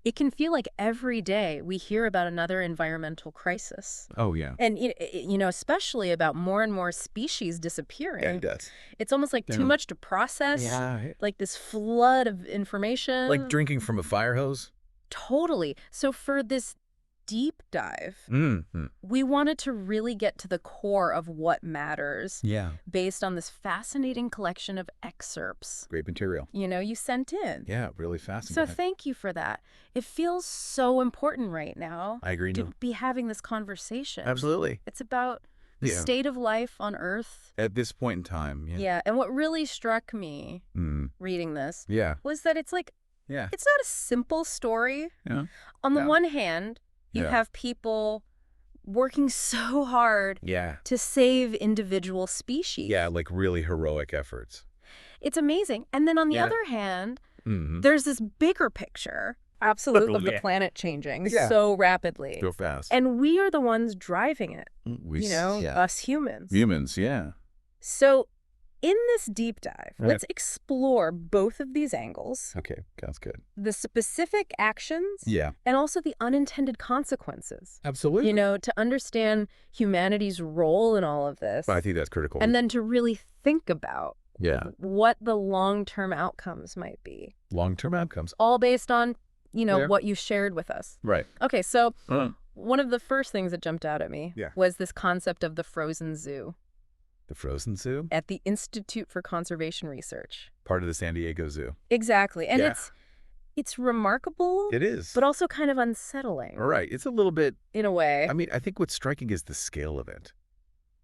It can feel like every day we hear about another environmental crisis. Oh, yeah. And, especially about more and more species Yeah, disappearing. it does. It's almost like too much to process, Yeah. like this flood of information. Like drinking from a fire hose? Totally. So for this deep dive, Mm-hmm. we wanted to really get to the core of what matters Yeah. based on this fascinating collection of excerpts, Great material. you sent in. Yeah, really So fascinating. thank you for that. It feels so important right now I agree. to be having this conversation. Absolutely. It's about the Yeah. state of life on Earth. At this point in time, yeah. Yeah, and what really struck me reading this Yeah. was that it's like, Yeah. it's not a simple story. Yeah. On the No. one hand, you Yeah. have people working so hard Yeah. to save individual species. Yeah, like really heroic efforts. It's amazing. And then on the Yeah. other hand, Mm-hmm. there's this bigger picture, absolutely, of the Yeah. planet changing Yeah. so rapidly. So fast. And we are the ones driving it, Yeah. us humans. Humans, yeah. So in this deep dive, Right. let's explore both of these angles, Okay, sounds good. the specific actions Yeah. and also the unintended consequences. Absolutely. To understand humanity's role in all of this. I think that's critical. And then to really think about yeah. what the long-term outcomes might be. Long-term outcomes. All based on, Yeah. what you shared with us. Right. Okay, so Uh, one of the first things that jumped out at me Yeah. was this concept of the frozen zoo the Frozen Zoo? at the Institute for Conservation Research. Part of the San Diego Zoo. Exactly. And Yeah. it's remarkable, It is. but also kind of unsettling Right. It's a little bit, in a way. I mean, I think what's striking is the scale of it.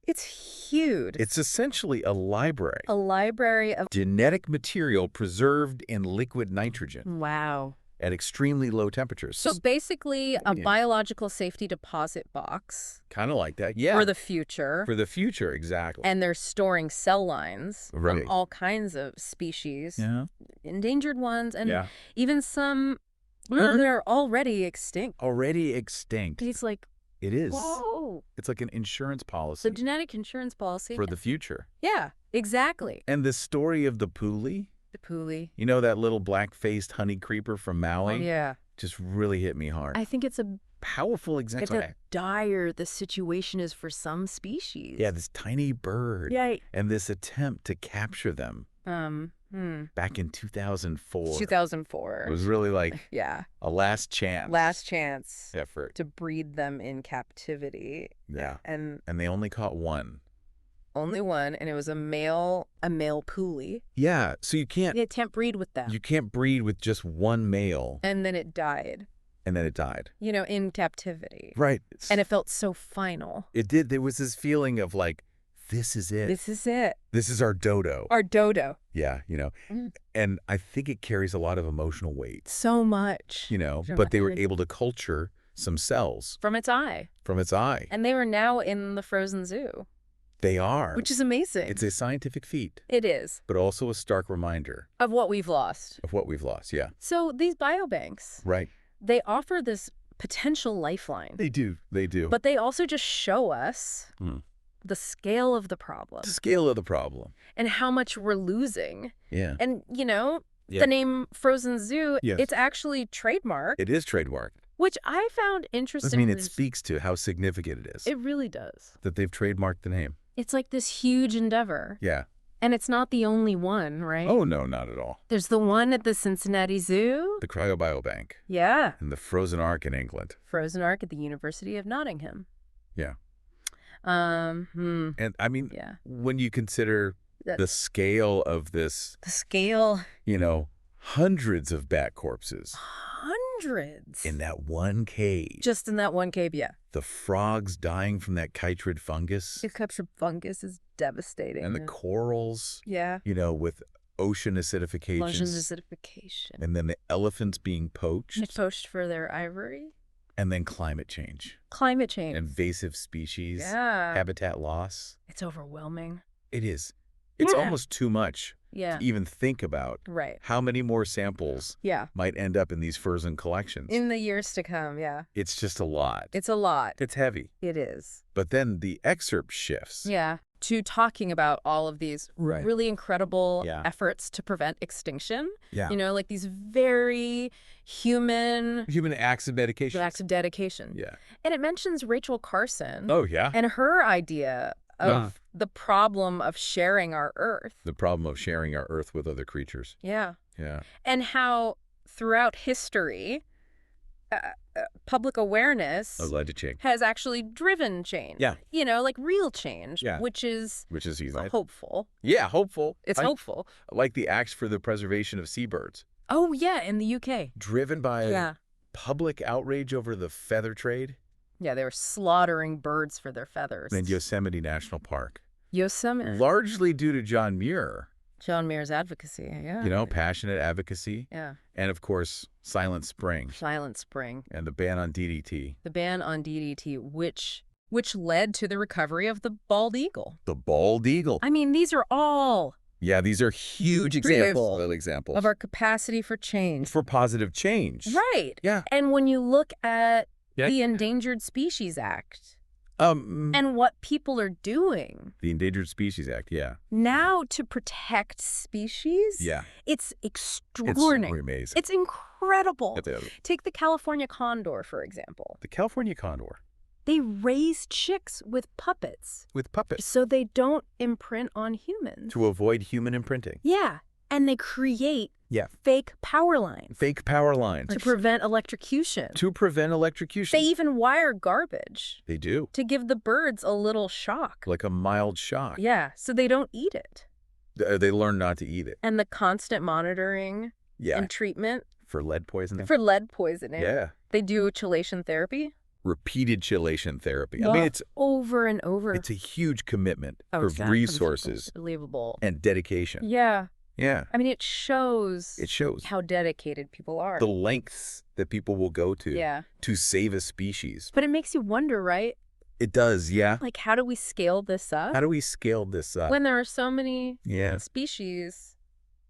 It's huge. It's essentially a library. a library of... Genetic material preserved in liquid nitrogen Wow. at extremely low temperatures. So basically a Yeah. biological safety deposit box Kind of like that. Yeah. for the future. For the future, exactly. And they're storing cell lines Right. from all kinds of species, yeah. endangered ones, and Yeah. even some that are already extinct. Already extinct. It's like, It is. whoa, It's like an insurance the policy genetic insurance policy. for the future. Yeah, exactly. And the story of the Puli, The Puli. you know, that little black-faced honey creeper from Maui, Oh, yeah. just really hit me hard. I think it's a Powerful it's example. how dire the situation is for some species. Yeah, this tiny bird. Yeah. And this attempt to capture them back in 2004. 2004. It was really like Yeah. a last chance. Last chance effort. to breed them in captivity. Yeah. And And they only caught one. only one, and it was a male Puli. Yeah, so you can't breed with them. breed with just one male, And then it died, and then it died. in captivity. Right. And it felt so final. It did. There was this feeling of like, this is it. This is it. This is our dodo. Our dodo. Yeah, And I think it carries a lot of emotional weight, So much. But they were able to culture some cells From its eye. from its eye. And they were now in the frozen zoo, They are. which is amazing. It's a scientific feat, It is. but also a stark reminder Of what we've lost. of what we've lost. Yeah. So these biobanks, Right. they offer this potential lifeline. They do. They do. But they also just show us Mm. the scale of the problem the scale of the problem. and how much we're losing. Yeah. And, Yeah. the name Frozen Zoo, Yes. it's actually trademarked, It is trademarked. which I found I interesting. mean, it speaks to how significant it is It really does. that they've trademarked the name. It's like this huge endeavor. Yeah. And it's not the only one, right? Oh, no, not at all. There's the one at the Cincinnati Zoo. The Cryobiobank Yeah. and the Frozen Ark in England. Frozen Ark at the University of Nottingham. Yeah. Hmm. And I mean, Yeah. when you consider That- the scale of this, The scale. hundreds of bat corpses Hundreds. in that one cage. Just in that one cave, yeah. The frogs dying from that chytrid fungus. The captured fungus is devastating. And the corals, Yeah. with ocean acidification. Ocean acidification. And then the elephants being poached. It's poached for their ivory. And then climate change. Climate change. Invasive species. Yeah. Habitat loss. It's overwhelming. It is. It's Yeah. almost too much Yeah. to even think about Right. how many more samples Yeah. might end up in these frozen collections. In the years to come, yeah. It's just a lot. It's a lot. It's heavy. It is. But then the excerpt shifts. Yeah. to talking about all of these Right. really incredible Yeah. efforts to prevent extinction. Yeah. You know, like these very human Human acts of dedication. acts of dedication. Yeah. And it mentions Rachel Carson Oh, yeah. and her idea of the problem of sharing our Earth. The problem of sharing our Earth with other creatures. Yeah. Yeah. And how throughout history, public awareness Led to change. has actually driven change. Yeah. You know, like real change, Yeah. which is Right. hopeful. Yeah, hopeful. It's hopeful. Like the acts for the preservation of seabirds. Oh, yeah, in the UK. Driven by Yeah. public outrage over the feather trade Yeah, they were slaughtering birds for their feathers. in Yosemite National Park. Yosemite. Largely due to John Muir, John Mayer's advocacy, yeah. you know, passionate advocacy. Yeah. And, of course, Silent Spring Silent Spring. and the ban on DDT. The ban on DDT, which led to the recovery of the bald eagle. The bald eagle. I mean, these are all Yeah, these are huge examples of our capacity for change. for positive change. Right. Yeah. And when you look at Yeah. the Endangered Species Act and what people are doing The Endangered Species Act, yeah. now to protect species, Yeah. it's It's extraordinary. amazing. It's incredible. The Take the California condor, for example. California condor They raise chicks with puppets with puppets so they don't imprint on humans. to avoid human imprinting. Yeah. And they create Yeah. fake power lines Fake power lines to prevent electrocution. to prevent electrocution. They even wire garbage They do. to give the birds a little shock. Like a mild shock. Yeah, so they don't eat it. They learn not to eat it. And the constant monitoring Yeah. and treatment For lead poisoning. for lead poisoning. Yeah. They do chelation therapy. Repeated chelation therapy. I mean, it's over and over. a huge commitment Oh, of exactly. resources Unbelievable. and dedication. Yeah. Yeah. I mean, it shows shows how dedicated people are. the lengths that people will go to Yeah. to save a species. But it makes you wonder, right? It does, yeah. Like, how do we scale this up How do we scale this up? when there are so many Yeah. species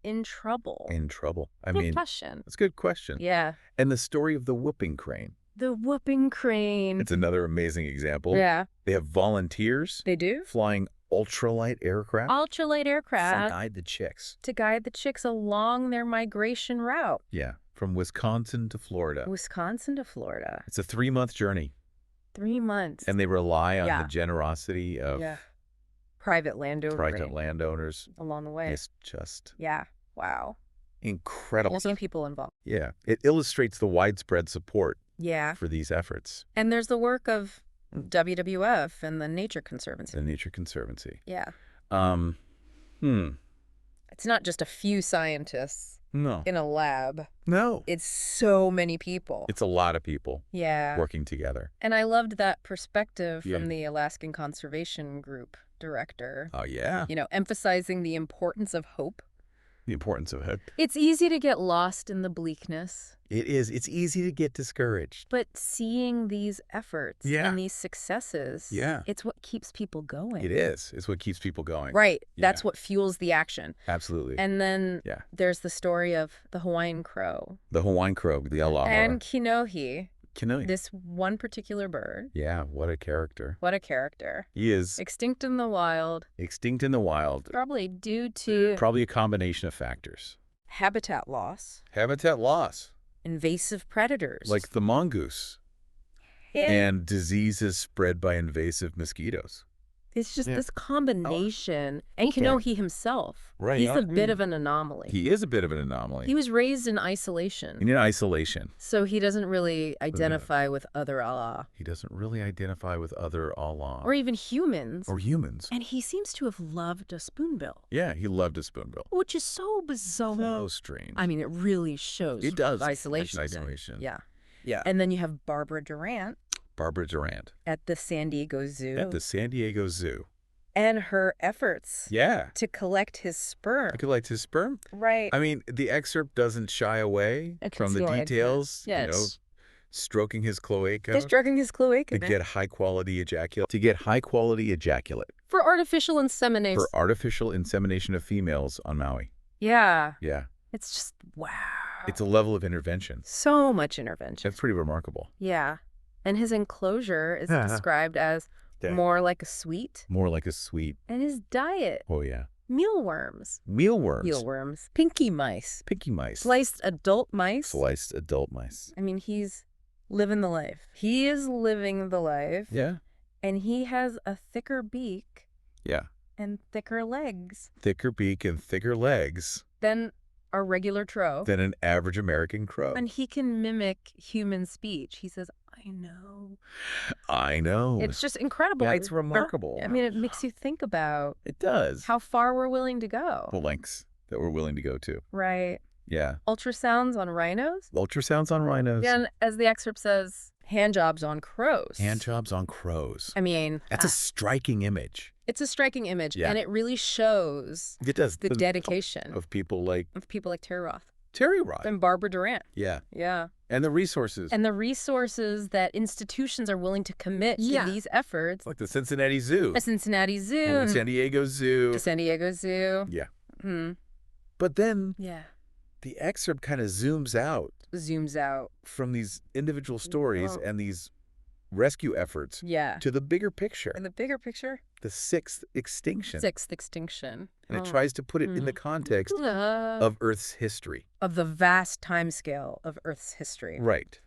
in trouble? In trouble. I Good mean, question. that's a good question. Yeah. And the story of the whooping crane. The whooping crane. It's another amazing example. Yeah. They have volunteers They do. flying ultralight aircraft Ultralight to aircraft guide the chicks. to guide the chicks along their migration route. Yeah. From Wisconsin to Florida. Wisconsin to Florida. It's a 3-month journey. 3 months. And they rely on Yeah. the generosity of Private landowner private landowners. along the way. It's just Yeah. Wow. incredible. There's some people involved. Yeah. It illustrates the widespread support Yeah. for these efforts. And there's the work of WWF and the Nature Conservancy. The Nature Conservancy. Yeah. Um, It's not just a few scientists No. in a lab. No. It's so many people. It's a lot of people Yeah. working together. And I loved that perspective Yeah. from the Alaskan Conservation Group director, Oh, yeah. you know, emphasizing the importance of hope. The importance of hope. It's easy to get lost in the bleakness, It is. It's easy to get discouraged. but seeing these efforts Yeah. and these successes, Yeah. it's what keeps people going. It is. It's what keeps people going. Right. That's Yeah. what fuels the action. Absolutely. And then Yeah. there's the story of the Hawaiian crow The Hawaiian crow, the aloha. and Kinohi, Kinoi. this one particular bird. Yeah, what a character. What a character. He is Extinct in the wild, extinct in the wild. probably due to Probably a combination of factors. habitat loss, Habitat loss, invasive predators. like the mongoose, and diseases spread by invasive mosquitoes. It's just Yeah. this combination. And Okay. Kinohi himself, Right, he's yeah. a bit of an anomaly. He is a bit of an anomaly. He was raised in isolation, In isolation. so he doesn't really identify with other Allah He doesn't really identify with other Allah. or even humans. Or humans. And he seems to have loved a spoonbill, Yeah, he loved a spoonbill. which is so bizarre. So strange. I mean, it really shows It does. isolation. Isolation. Yeah. Yeah. And then you have Barbara Durant Barbara Durant at the San Diego Zoo at the San Diego Zoo. and her efforts Yeah. to collect his sperm. I could like his sperm. Right. I mean, the excerpt doesn't shy away It from the conceal it. details. Yes. You know, stroking his cloaca They're stroking his cloaca to get high quality ejaculate. To get high quality ejaculate for artificial insemination. for artificial insemination of females on Maui. Yeah. Yeah. It's just, wow. It's a level of intervention. So much intervention. That's pretty remarkable. Yeah. And his enclosure is Yeah. described as Okay. more like a sweet. More like a sweet. And his diet, Oh, yeah. mealworms. Mealworms. Mealworms. Pinky mice. Pinky mice. Sliced adult mice. Sliced adult mice. I mean, he's living the life. He is living the life. Yeah. And he has a thicker beak Yeah. and thicker legs Thicker beak and thicker legs than a regular trough. than an average American crow. And he can mimic human speech. He says, I know. I know. It's just incredible. Yeah, it's remarkable. I mean, it makes you think about It does. how far we're willing to go. The lengths that we're willing to go to. Right. Yeah. Ultrasounds on rhinos. Ultrasounds on rhinos. And as the excerpt says, hand jobs on crows. Hand jobs on crows. I mean, That's a striking image. it's a striking image. Yeah. And it really shows It does. the dedication of people like Terry Roth Terry Roth. and Barbara Durant. Yeah. Yeah. And the resources. And the resources that institutions are willing to commit to these efforts. Like the Cincinnati Zoo. The Cincinnati Zoo. And the San Diego Zoo. The San Diego Zoo. Yeah. Hmm. But then Yeah. the excerpt kind of zooms out Zooms out. from these individual stories Oh. and these rescue efforts Yeah. to the bigger picture, In the bigger picture, the sixth extinction. sixth extinction. And it tries to put it in the context of Earth's history. Of the vast timescale of Earth's history. Right.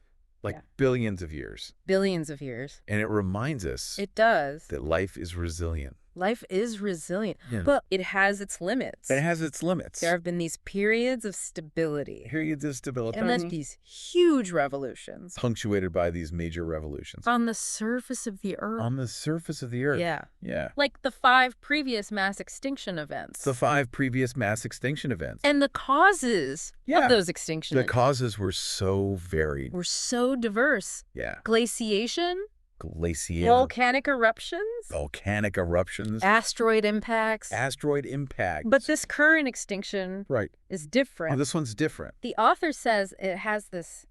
Like Yeah. billions of years. Billions of years. And it reminds us It does. that life is resilient. Life is resilient, Yeah. but it has its limits. It has its limits. There have been these periods of stability. Periods of stability. And then these huge revolutions Punctuated by these major revolutions. on the surface of the Earth. On the surface of the Earth. Yeah. Yeah. Like the 5 previous mass extinction events. The 5 previous mass extinction events. And the causes Yeah. of those extinctions The causes were so varied. were so diverse. Yeah. Glaciation, Glacial. volcanic eruptions, Volcanic eruptions. asteroid impacts. Asteroid impact. But this current extinction Right. is Oh, different. this one's different. The author says it has this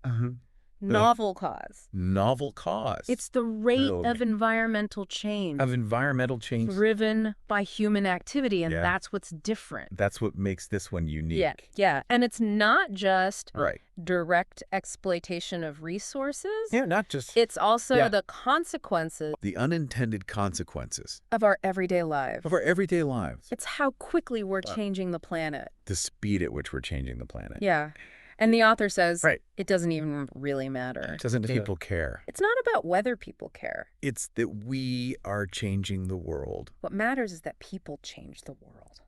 novel cause. Novel cause. It's the rate Oh, of environmental change of environmental change. driven by human activity, and Yeah. that's what's different. That's what makes this one unique. Yeah, yeah. And it's not just Right. direct exploitation of resources. Yeah, not just It's also Yeah. the consequences the unintended consequences of our everyday lives. of our everyday lives. It's how quickly we're changing the planet. The speed at which we're changing the planet. Yeah. And the author says Right. it doesn't even really matter. Doesn't people care? It's not about whether people care. It's that we are changing the world. What matters is that people change the world.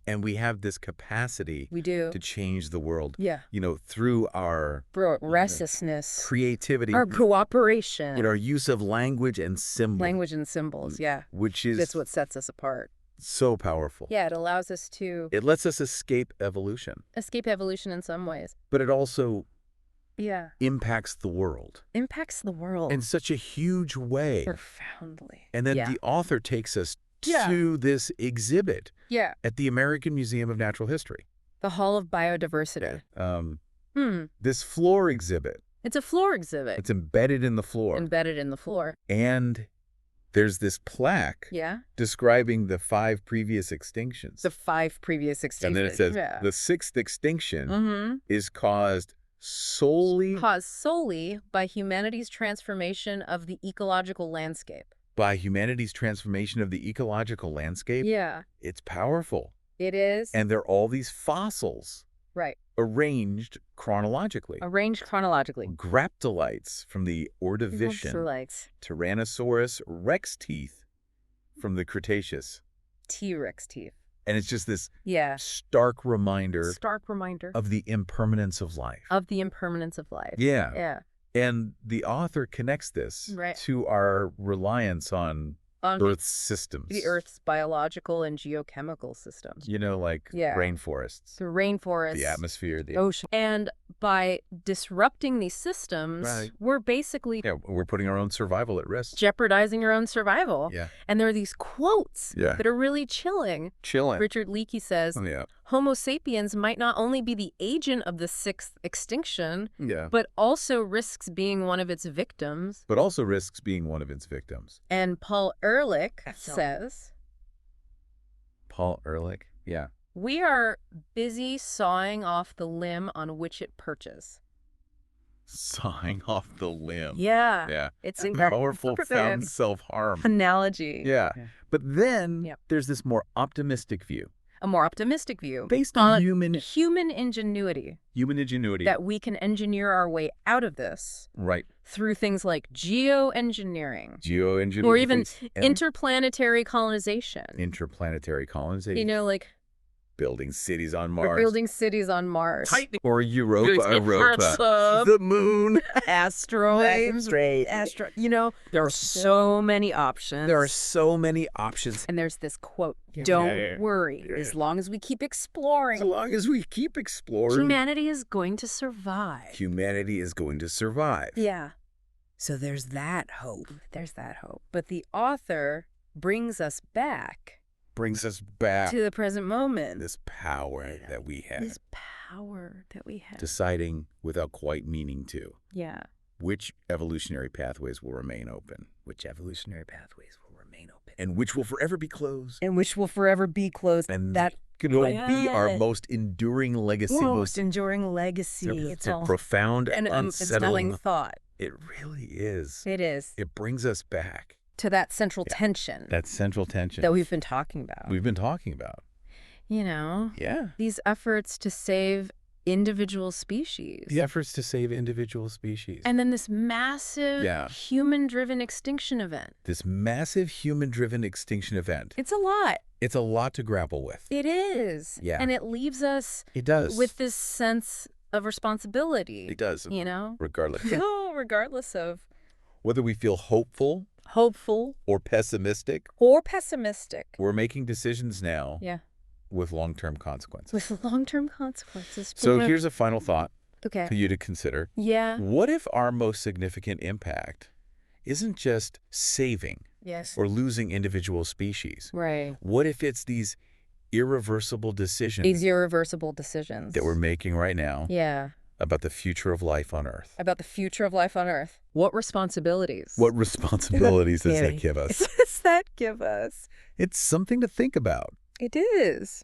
And we have this capacity We do. to change the world, Yeah. through our Restlessness, creativity, our cooperation, our use of language and symbols, language and symbols. Yeah. which is That's what sets us apart. so powerful. Yeah, it allows us to It lets us escape evolution, escape evolution in some ways. but it also Yeah. impacts the world Impacts the world in such a huge way. profoundly. And then Yeah. the author takes us Yeah. to this exhibit Yeah. at the American Museum of Natural History. The Hall of Biodiversity. This floor exhibit, It's a floor exhibit it's embedded in the floor. embedded in the floor. And there's this plaque Yeah. describing the 5 previous extinctions. The 5 previous extinctions. And then it says yeah. the 6th extinction Mm-hmm. is caused solely Caused solely by humanity's transformation of the ecological landscape. by humanity's transformation of the ecological landscape. Yeah. It's powerful. It is. And there are all these fossils right. arranged chronologically. Arranged chronologically. Graptolites from the Ordovician, Lights. Tyrannosaurus rex teeth from the Cretaceous. T-Rex teeth. And it's just this Yeah. stark reminder Stark reminder of the impermanence of life. of the impermanence of life. Yeah. Yeah. And the author connects this Right. to our reliance on On Earth's systems. the Earth's biological and geochemical systems. Like Yeah. rainforests, The rainforests. the atmosphere, the ocean. And by disrupting these systems, Right. we're basically we're putting our own survival at risk. jeopardizing our own survival. Yeah. And there are these quotes Yeah. that are really chilling. Chilling. Richard Leakey says, Yeah. Homo sapiens might not only be the agent of the 6th extinction, Yeah. but also risks being one of its victims. But also risks being one of its victims. And Paul Ehrlich says, Paul Ehrlich. Yeah. we are busy sawing off the limb on which it perches. Sawing off the limb. Yeah. Yeah. It's a powerful found self-harm. analogy. Yeah. But then Yep. there's this more optimistic view. A more optimistic view. Based on human ingenuity. human ingenuity. That we can engineer our way out of this. Right. Through things like geoengineering. Geoengineering. Or even interplanetary colonization. Interplanetary colonization. You know, like building cities on Mars. we're building cities on Mars. Or Europa. The moon. Asteroids. You know, there are so many options. There are so many options. And there's this quote, don't worry, as long as we keep exploring. As long as we keep exploring. Humanity is going to survive. Humanity is going to survive. Yeah. So there's that hope. There's that hope. But the author brings us back. Brings us back to the present moment. This power that we have. This power that we have. Deciding without quite meaning to. Yeah. Which evolutionary pathways will remain open. Which evolutionary pathways will remain open. And which will forever be closed. And which will forever be closed. And that will be our most enduring legacy. Most enduring legacy. It's a profound and unsettling thought. It really is. It is. It brings us back. To that central tension. That central tension. That we've been talking about. We've been talking about. You know? Yeah. These efforts to save individual species. The efforts to save individual species. And then this massive human-driven extinction event. This massive human-driven extinction event. It's a lot. It's a lot to grapple with. It is. Yeah. And it leaves us with this sense of responsibility. It does. You know? Regardless. Regardless of whether we feel hopeful or pessimistic. We're making decisions now. Yeah. With long-term consequences. With long-term consequences. So here's a final thought for you to consider. Yeah. What if our most significant impact isn't just saving or losing individual species? Right. What if it's these irreversible decisions? That we're making right now. Yeah. About the future of life on Earth. What responsibilities? What responsibilities does that give us? Does that give us? It's something to think about. It is.